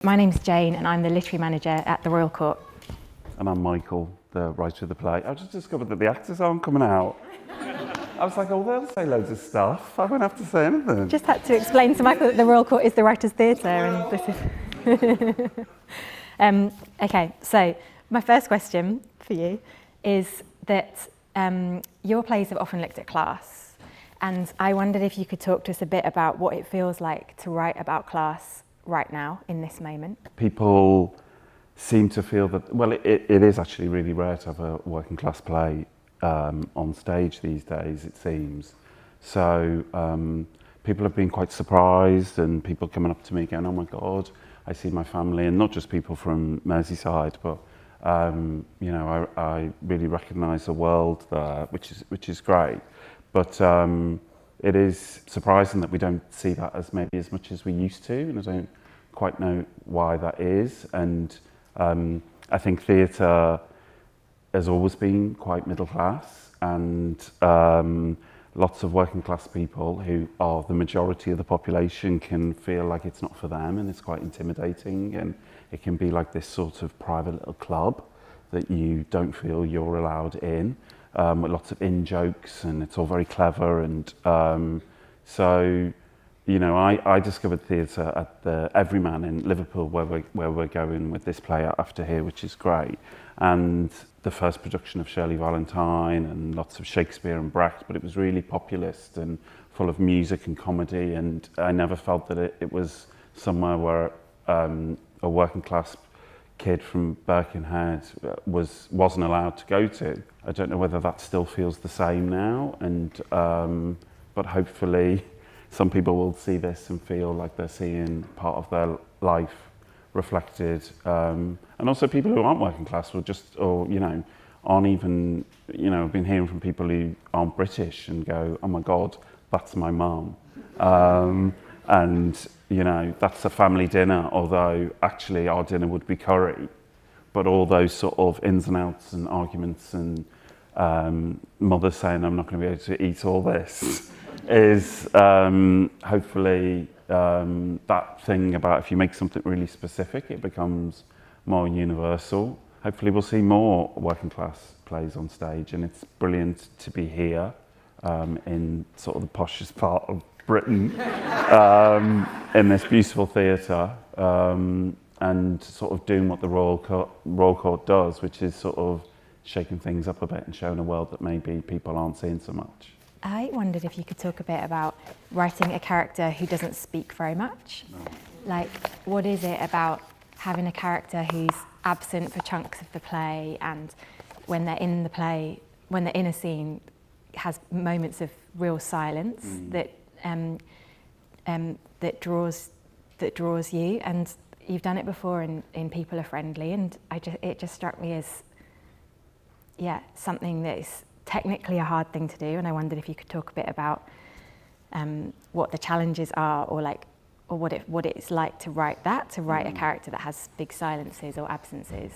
My name's Jane and I'm the literary manager at the Royal Court. And I'm Michael, the writer of the play. I just discovered that the actors aren't coming out. I was like, oh, they'll say loads of stuff. I won't have to say anything. Just had to explain to Michael that the Royal Court is the Writers' Theatre and this is... Okay, so my first question for you is that your plays have often looked at class, and I wondered if you could talk to us a bit about what it feels like to write about class right now, in this moment. People seem to feel that, well, it is actually really rare to have a working class play on stage these days, it seems. So people have been quite surprised, and people coming up to me going, oh my God, I see my family, and not just people from Merseyside, but you know, I really recognise the world there, which is great. But it is surprising that we don't see that as maybe as much as we used to, and I don't quite know why that is. And I think theatre has always been quite middle class, and lots of working class people who are the majority of the population can feel like it's not for them, and it's quite intimidating, and it can be like this sort of private little club that you don't feel you're allowed in, with lots of in-jokes, and it's all very clever. And so, you know, I discovered theatre at the Everyman in Liverpool, where we're going with this play after here, which is great. And the first production of Shirley Valentine and lots of Shakespeare and Brecht, but it was really populist and full of music and comedy, and I never felt that it was somewhere where a working class kid from Birkenhead wasn't allowed to go to. I don't know whether that still feels the same now, and but hopefully some people will see this and feel like they're seeing part of their life reflected, and also people who aren't working class will just, or you know, aren't even, you know, I've been hearing from people who aren't British and go, oh my God, that's my mum, and you know, that's a family dinner, although actually our dinner would be curry. But all those sort of ins and outs and arguments and mother saying I'm not going to be able to eat all this is hopefully that thing about if you make something really specific, it becomes more universal. Hopefully we'll see more working class plays on stage, and it's brilliant to be here in sort of the poshest part of Britain, in this beautiful theatre, and sort of doing what the Royal Court does, which is sort of shaking things up a bit and showing a world that maybe people aren't seeing so much. I wondered if you could talk a bit about writing a character who doesn't speak very much. No. Like, what is it about having a character who's absent for chunks of the play, and when they're in the play, when they're in a scene, has moments of real silence that draws you, and you've done it before in People Are Friendly, and it just struck me as something that is technically a hard thing to do, and I wondered if you could talk a bit about what the challenges are, or what it's like to write a character that has big silences or absences,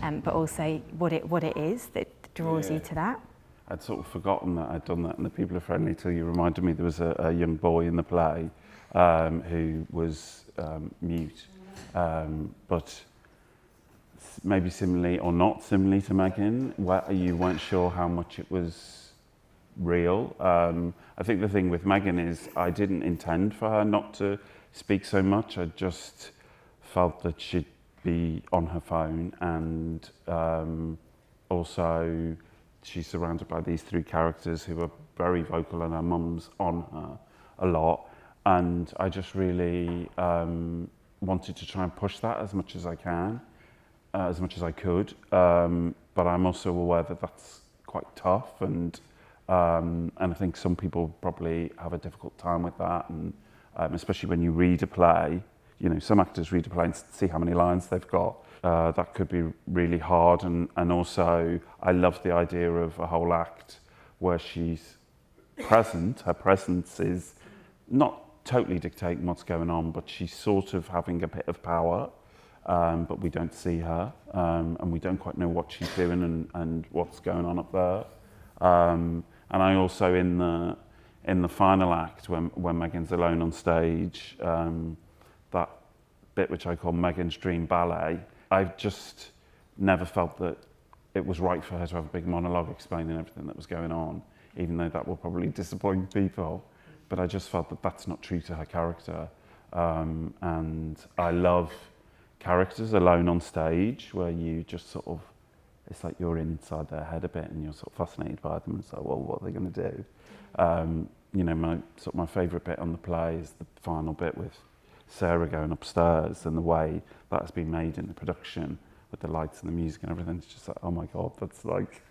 but also what it is that draws you to that. I'd sort of forgotten that I'd done that in the People Are Friendly till you reminded me. There was a young boy in the play who was mute, but maybe similarly or not similarly to Megan, where you weren't sure how much it was real. I think the thing with Megan is I didn't intend for her not to speak so much. I just felt that she'd be on her phone, and also she's surrounded by these three characters who are very vocal, and her mum's on her a lot. And I just really wanted to try and push that as much as I can, as much as I could. But I'm also aware that that's quite tough, and I think some people probably have a difficult time with that. And especially when you read a play, you know, some actors read a play and see how many lines they've got. That could be really hard, and also I love the idea of a whole act where she's present. Her presence is not totally dictating what's going on, but she's sort of having a bit of power, but we don't see her, and we don't quite know what she's doing and what's going on up there. And I also in the final act when Megan's alone on stage, that bit which I call Megan's Dream Ballet. I've just never felt that it was right for her to have a big monologue explaining everything that was going on, even though that will probably disappoint people. But I just felt that that's not true to her character. And I love characters alone on stage where you just sort of, it's like you're inside their head a bit and you're sort of fascinated by them and it's like, well, what are they going to do? You know, my favourite bit on the play is the final bit with Sarah going upstairs and the way that has been made in the production with the lights and the music and everything. It's just like, oh my God, that's like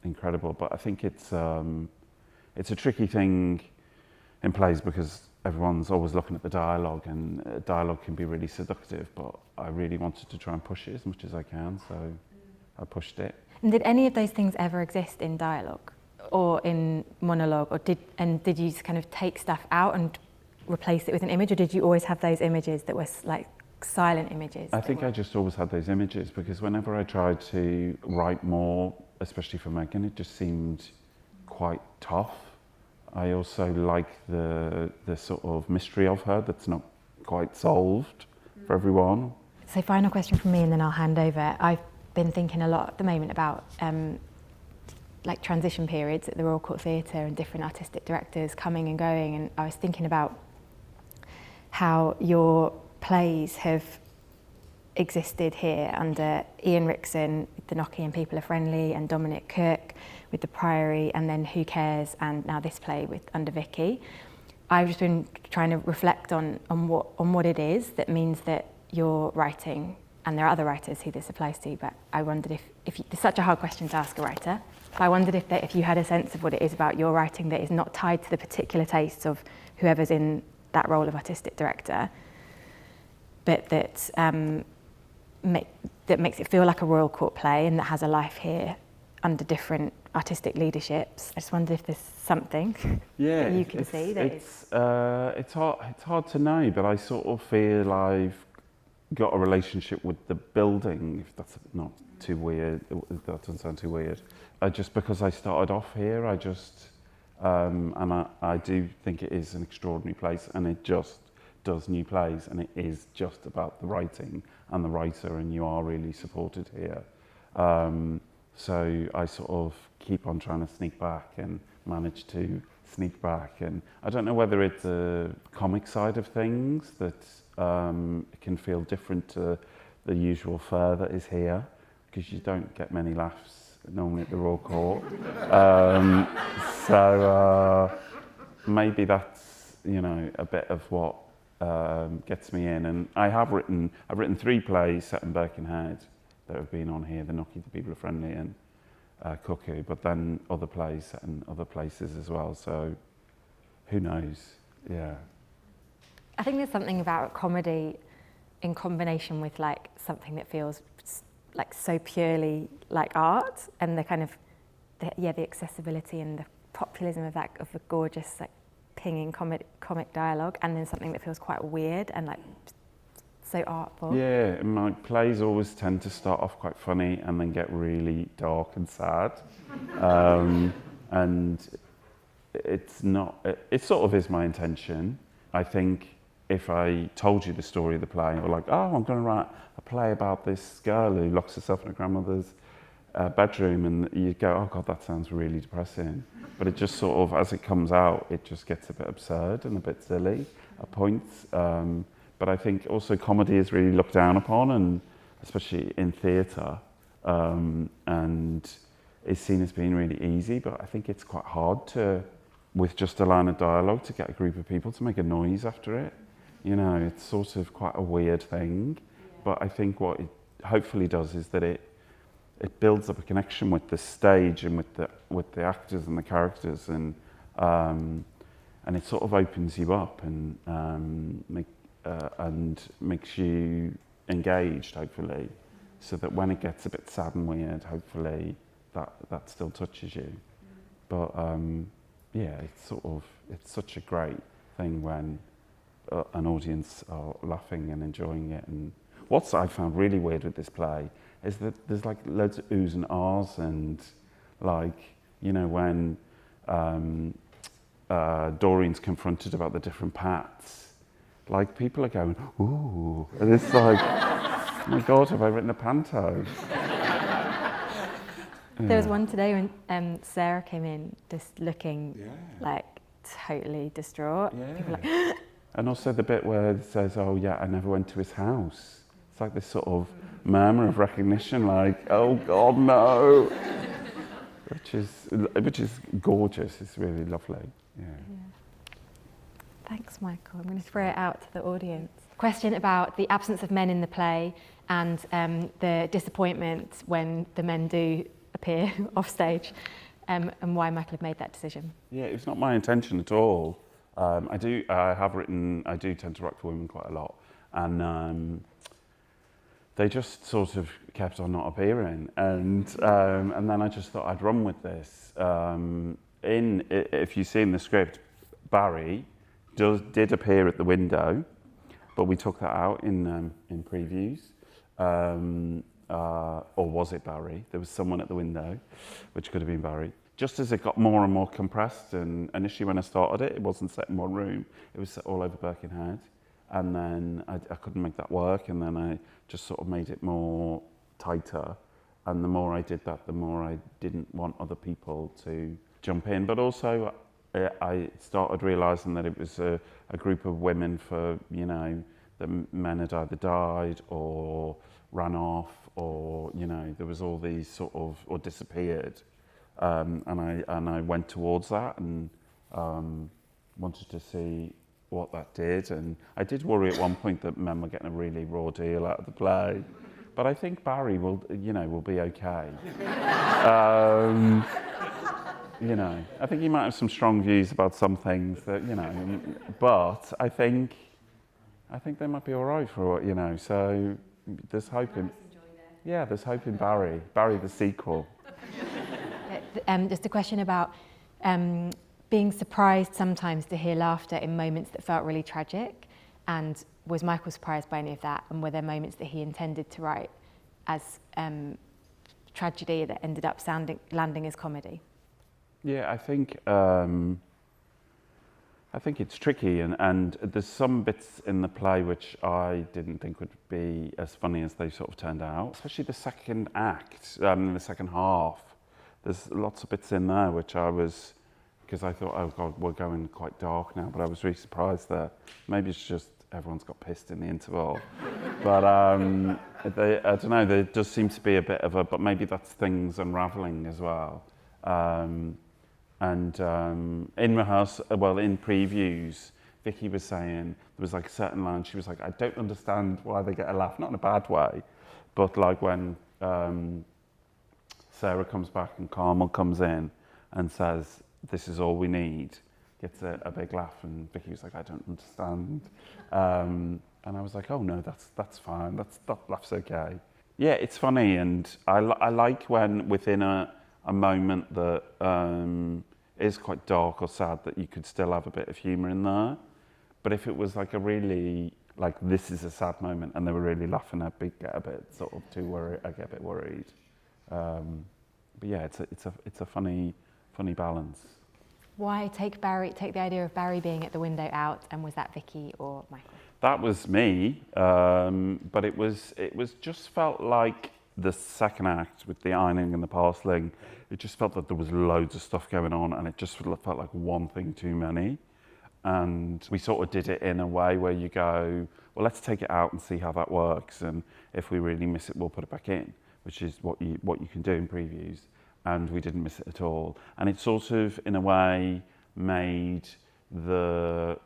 incredible. But I think it's a tricky thing in plays because everyone's always looking at the dialogue, and dialogue can be really seductive, but I really wanted to try and push it as much as I can, so I pushed it. And did any of those things ever exist in dialogue or in monologue, or did you just kind of take stuff out and replace it with an image, or did you always have those images that were like silent images? I think I just always had those images because whenever I tried to write more, especially for Megan, it just seemed quite tough. I also like the sort of mystery of her that's not quite solved for everyone. So final question from me and then I'll hand over. I've been thinking a lot at the moment about like transition periods at the Royal Court Theatre and different artistic directors coming and going, and I was thinking about how your plays have existed here under Ian Rickson, The Knocky and People Are Friendly, and Dominic Cook with The Priory, and then Who Cares, and now this play under Vicky. I've just been trying to reflect on what it is that means that you're writing, and there are other writers who this applies to, but I wondered if it's such a hard question to ask a writer, but I wondered if you had a sense of what it is about your writing that is not tied to the particular tastes of whoever's in that role of artistic director, but that that makes it feel like a Royal Court play and that has a life here under different artistic leaderships. I just wondered if there's something that you can see that it's hard to know, but I sort of feel I've got a relationship with the building, if that's not too weird, if that doesn't sound too weird. Just because I started off here, I just and I do think it is an extraordinary place, and it just does new plays, and it is just about the writing and the writer, and you are really supported here. So I sort of keep on trying to sneak back and manage to sneak back. And I don't know whether it's the comic side of things that can feel different to the usual fare that is here, because you don't get many laughs normally at the Royal Court. So maybe that's, you know, a bit of what gets me in. And I've written 3 plays set in Birkenhead that have been on here, The Knocky, The People Are Friendly, and Cuckoo, but then other plays set in other places as well, so who knows, yeah. I think there's something about comedy in combination with like something that feels like so purely like art, and the kind of the accessibility and the populism of the gorgeous like pinging comic dialogue, and then something that feels quite weird and like so artful. Yeah, my plays always tend to start off quite funny and then get really dark and sad. And it's not, it sort of is my intention. I think if I told you the story of the play, or like, oh, I'm going to write a play about this girl who locks herself in her grandmother's bedroom, and you go, oh God, that sounds really depressing. But it just sort of, as it comes out, it just gets a bit absurd and a bit silly at points. But I think also comedy is really looked down upon, and especially in theatre, and is seen as being really easy. But I think it's quite hard to, with just a line of dialogue, to get a group of people to make a noise after it. You know, it's sort of quite a weird thing. But I think what it hopefully does is that it builds up a connection with the stage and with the actors and the characters, and it sort of opens you up and makes you engaged, hopefully, so that when it gets a bit sad and weird, hopefully that still touches you. But yeah, it's such a great thing when an audience are laughing and enjoying it. And what I found really weird with this play is that there's like loads of oohs and ahs, and like, you know, when Doreen's confronted about the different Pats, like people are going, ooh, and it's like, oh my God, have I written a panto? There was one today when Sarah came in just looking like totally distraught. Yeah. People were like, And also the bit where it says, oh yeah, I never went to his house. It's like this sort of murmur of recognition, like, oh God, no. which is gorgeous, it's really lovely. Yeah. Thanks, Michael. I'm going to throw it out to the audience. Question about the absence of men in the play and the disappointment when the men do appear off stage, and why Michael had made that decision. Yeah, it's not my intention at all. I do tend to write for women quite a lot, and they just sort of kept on not appearing, and then I just thought I'd run with this. If you see in the script, Barry did appear at the window, but we took that out in previews. Or was it Barry? There was someone at the window, which could have been Barry. Just as it got more and more compressed, and initially when I started it wasn't set in one room, it was set all over Birkenhead. And then I couldn't make that work, and then I just sort of made it more tighter. And the more I did that, the more I didn't want other people to jump in. But also, I started realising that it was a group of women for, you know, the men had either died or ran off, or, you know, there was all these sort of, or disappeared. And I went towards that and wanted to see what that did. And I did worry at one point that men were getting a really raw deal out of the play. But I think Barry will be okay. You know, I think he might have some strong views about some things that, you know, but I think they might be all right for what, you know, so there's hope in, there's hope in Barry the sequel. Just a question about being surprised sometimes to hear laughter in moments that felt really tragic, and was Michael surprised by any of that, and were there moments that he intended to write as tragedy that ended up landing as comedy? Yeah, I think it's tricky, and there's some bits in the play which I didn't think would be as funny as they sort of turned out, especially the second act, the second half. There's lots of bits in there which because I thought, oh God, we're going quite dark now, but I was really surprised that maybe it's just everyone's got pissed in the interval. But I don't know, there does seem to be a bit of but maybe that's things unravelling as well. And in rehearsal, in previews, Vicky was saying, there was like a certain line, she was like, I don't understand why they get a laugh, not in a bad way, but like when Sarah comes back and Carmel comes in and says, this is all we need, gets a big laugh, and Vicky was like, I don't understand. And I was like, oh no, that's fine, that laugh's okay. Yeah, it's funny, and I like when within a moment that is quite dark or sad, that you could still have a bit of humour in there. But if it was like a really, like this is a sad moment and they were really laughing, I'd get a bit sort of too worried, I get a bit worried. But yeah, it's a funny balance. Why take the idea of Barry being at the window out, and was that Vicky or Michael? That was me, but it was just felt like the second act with the ironing and the parceling, it just felt that there was loads of stuff going on, and it just felt like one thing too many. And we sort of did it in a way where you go, well, let's take it out and see how that works, and if we really miss it, we'll put it back in, which is what you can do in previews. And we didn't miss it at all. And it sort of, in a way, made the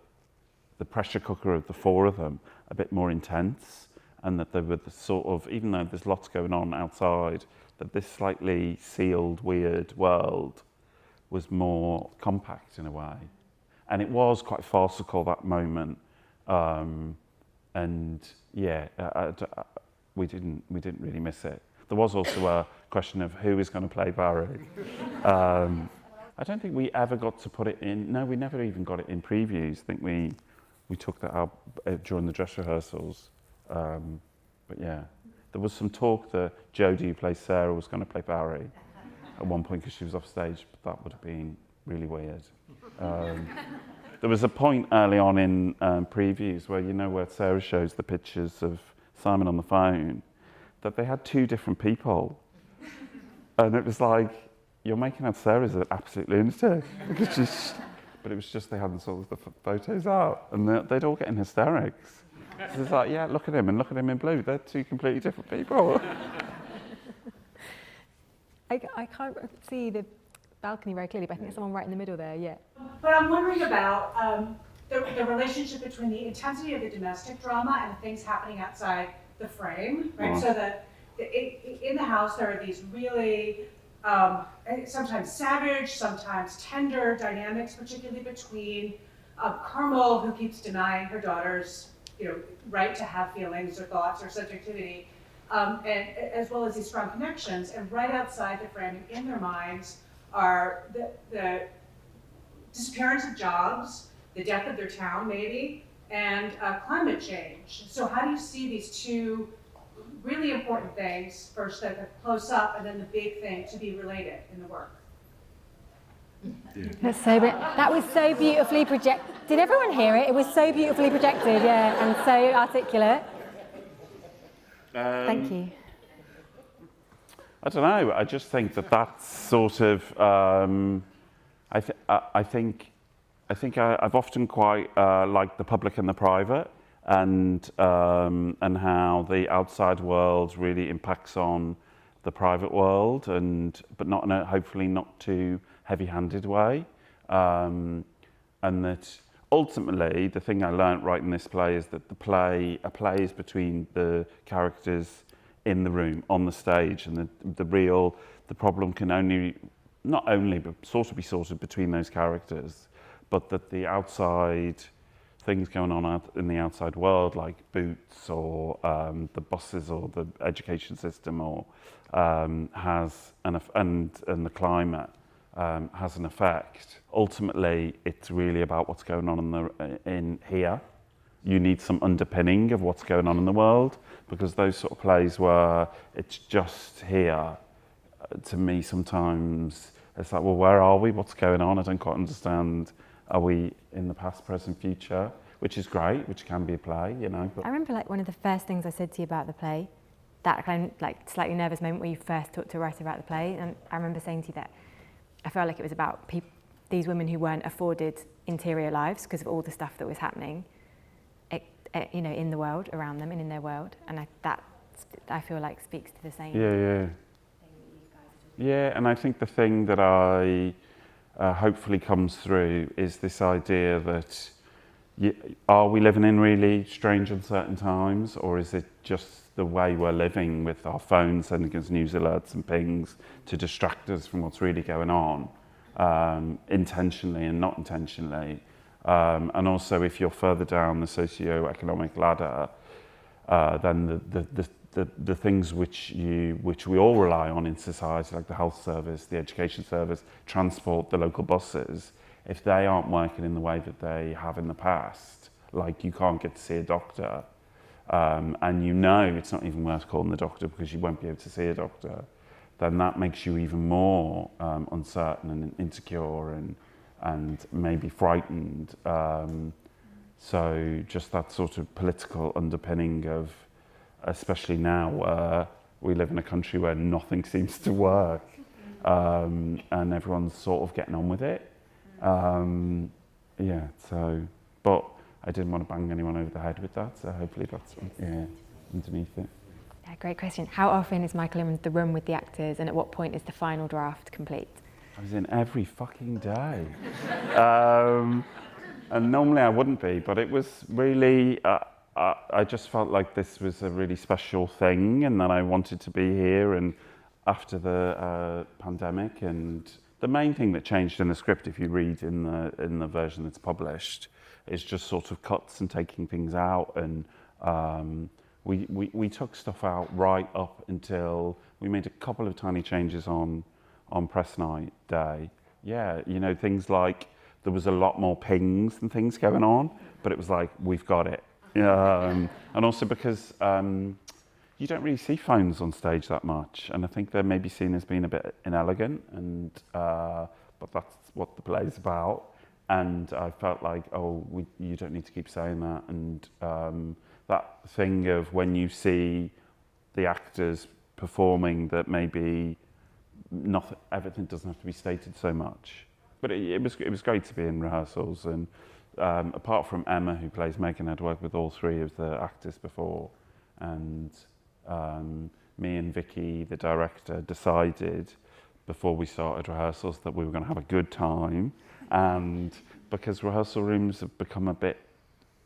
pressure cooker of the four of them a bit more intense, and that they were the sort of, even though there's lots going on outside, that this slightly sealed, weird world was more compact in a way. And it was quite farcical, that moment. And yeah, we didn't really miss it. There was also a question of who is going to play Barry. I don't think we ever got to put it in. No, we never even got it in previews. I think we took that out during the dress rehearsals. But yeah, there was some talk that Jodie, who plays Sarah, was going to play Barry at one point because she was off stage, but that would have been really weird. There was a point early on in previews where, you know, where Sarah shows the pictures of Simon on the phone, that they had two different people. And it was like, you're making out Sarah's an absolute lunatic. But it was just they hadn't sorted the photos out. And they'd all get in hysterics. So it's like, yeah, look at him and look at him in blue. They're two completely different people. I can't see the balcony very clearly, but I think there's someone right in the middle there, yeah. But I'm wondering about the relationship between the intensity of the domestic drama and the things happening outside the frame, right? So that in the house there are these really sometimes savage, sometimes tender dynamics, particularly between Carmel, who keeps denying her daughter's, right to have feelings or thoughts or subjectivity, and as well as these strong connections. And right outside the frame, in their minds, are the disappearance of jobs, the death of their town, maybe, and climate change. So how do you see these two really important things, first that are close up, and then the big thing to be related in the work? That was so beautifully projected. Did everyone hear it? It was so beautifully projected, yeah, and so articulate. Thank you. I don't know. I just think that's sort of. I think I've often quite liked the public and the private, and how the outside world really impacts on the private world, but not in a hopefully not too heavy-handed way, and that ultimately the thing I learnt writing this play is that a play is between the characters in the room, on the stage, and the problem can not only but sort of be sorted between those characters, but that the outside things going on out in the outside world, like boots or the buses or the education system, or has and the climate has an effect. Ultimately, it's really about what's going on in here. You need some underpinning of what's going on in the world, because those sort of plays where it's just here, to me sometimes it's like, well, where are we? What's going on? I don't quite understand. Are we in the past, present, future? Which is great, which can be a play, But I remember one of the first things I said to you about the play, that kind of slightly nervous moment where you first talked to a writer about the play, and I remember saying to you that I felt like it was about these women who weren't afforded interior lives because of all the stuff that was happening, in the world around them and in their world, and that I feel like speaks to the same. Yeah. Thing that you guys are talking Yeah, and I think the thing that I hopefully comes through is this idea that are we living in really strange, uncertain times, or is it just the way we're living with our phones sending us news alerts and pings to distract us from what's really going on, intentionally and not intentionally? And also, if you're further down the socio-economic ladder, then the things which we all rely on in society, like the health service, the education service, transport, the local buses, if they aren't working in the way that they have in the past, like you can't get to see a doctor, and it's not even worth calling the doctor because you won't be able to see a doctor, then that makes you even more uncertain and insecure and maybe frightened. So just that sort of political underpinning of, especially now where we live in a country where nothing seems to work, and everyone's sort of getting on with it. But I didn't want to bang anyone over the head with that, so hopefully that's underneath it. Yeah, great question. How often is Michael in the room with the actors, and at what point is the final draft complete? I was in every fucking day. And normally I wouldn't be, but it was really, I just felt like this was a really special thing, and that I wanted to be here, and after the pandemic. And the main thing that changed in the script, if you read in the version that's published, is just sort of cuts and taking things out, and we took stuff out right up until we made a couple of tiny changes on press night day. Yeah, things like there was a lot more pings and things going on, but it was like, we've got it. And also because you don't really see phones on stage that much, and I think they're maybe seen as being a bit inelegant, and but that's what the play's about. and I felt like, you don't need to keep saying that. And that thing of when you see the actors performing, that maybe everything doesn't have to be stated so much. But it was great to be in rehearsals, and apart from Emma, who plays Megan, I'd worked with all three of the actors before, and me and Vicky, the director, decided before we started rehearsals that we were going to have a good time, and because rehearsal rooms have become a bit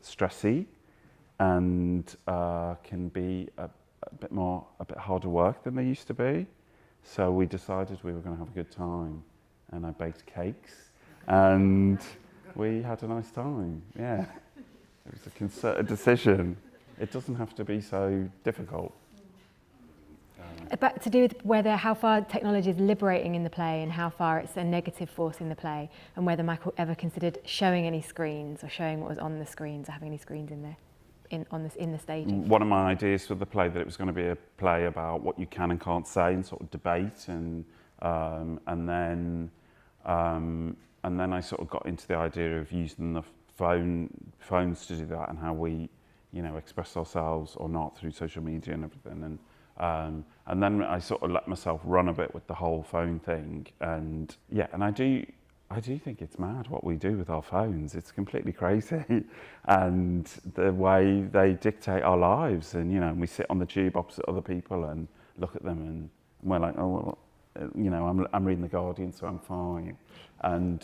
stressy and can be a bit harder work than they used to be, so we decided we were going to have a good time, and I baked cakes and we had a nice time. Yeah, it was a concerted decision. It doesn't have to be so difficult. But to do with how far technology is liberating in the play and how far it's a negative force in the play, and whether Michael ever considered showing any screens or showing what was on the screens or having any screens in there in the staging. One of my ideas for the play, that it was going to be a play about what you can and can't say and sort of debate, and then I sort of got into the idea of using the phones to do that, and how we, express ourselves or not through social media and everything. And then I sort of let myself run a bit with the whole phone thing, and I do think it's mad what we do with our phones. It's completely crazy, and the way they dictate our lives. And we sit on the tube opposite other people and look at them, and we're like, oh, well, I'm reading The Guardian, so I'm fine. And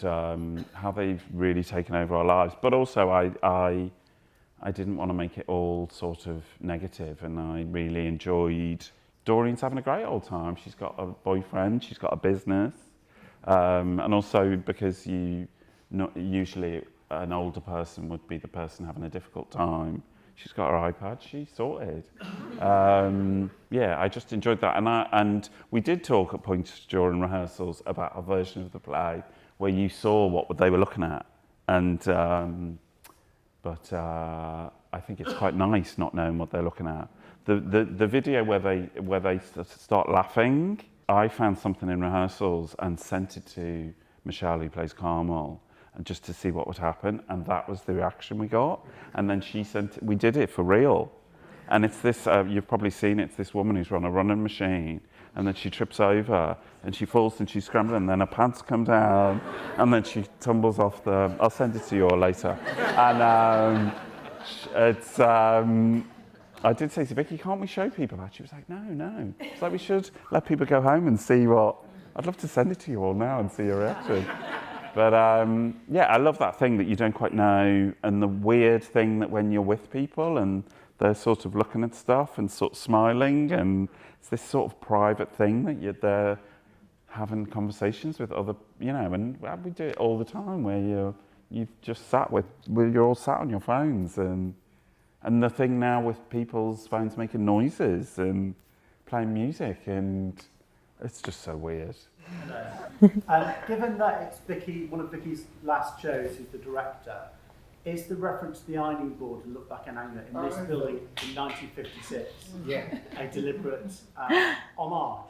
how they've really taken over our lives. But also, I didn't want to make it all sort of negative, and I really enjoyed. Doreen's having a great old time. She's got a boyfriend, she's got a business, and also because usually an older person would be the person having a difficult time. She's got her iPad, she's sorted. I just enjoyed that, and we did talk at points during rehearsals about a version of the play where you saw what they were looking at, and but I think it's quite nice not knowing what they're looking at. The video where they start laughing, I found something in rehearsals and sent it to Michelle, who plays Carmel, and just to see what would happen, and that was the reaction we got. And then we did it for real. And it's this, you've probably seen it, it's this woman who's on a running machine, and then she trips over, and she falls, and she's scrambling, and then her pants come down, and then she tumbles off I'll send it to you all later. And I did say to Vicky, can't we show people that? She was like, no. It's like, we should let people go home and see I'd love to send it to you all now and see your reaction. But I love that thing that you don't quite know, and the weird thing that when you're with people and they're sort of looking at stuff and sort of smiling, and it's this sort of private thing that they're having conversations with other, and we do it all the time where you've just you're all sat on your phones, and the thing now with people's phones making noises and playing music, and it's just so weird. Given that it's one of Vicky's last shows, who's the director, is the reference to the ironing board and Look Back in Anger in this building in 1956 a deliberate homage?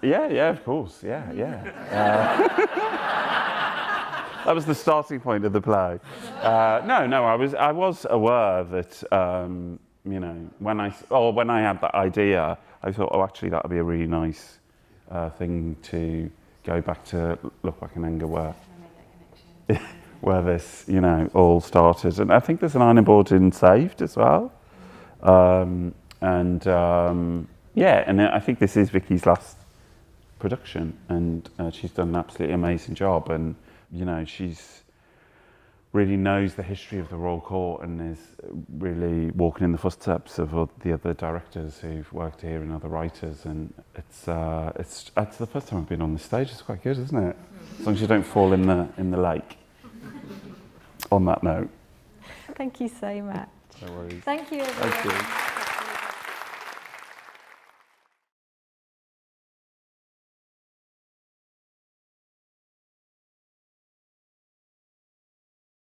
Yeah, of course, yeah. That was the starting point of the play. No, I was aware that when I had that idea, I thought, actually that would be a really nice thing to go back to Look Back in Anger, where this all started. And I think there's an ironing board in Saved as well. And I think this is Vicky's last production, and she's done an absolutely amazing job, and she's really knows the history of the Royal Court and is really walking in the footsteps of the other directors who've worked here and other writers, and it's the first time I've been on this stage. It's quite good, isn't it? As long as you don't fall in the lake. On that note. Thank you so much. No worries. Thank you, everyone. Thank you.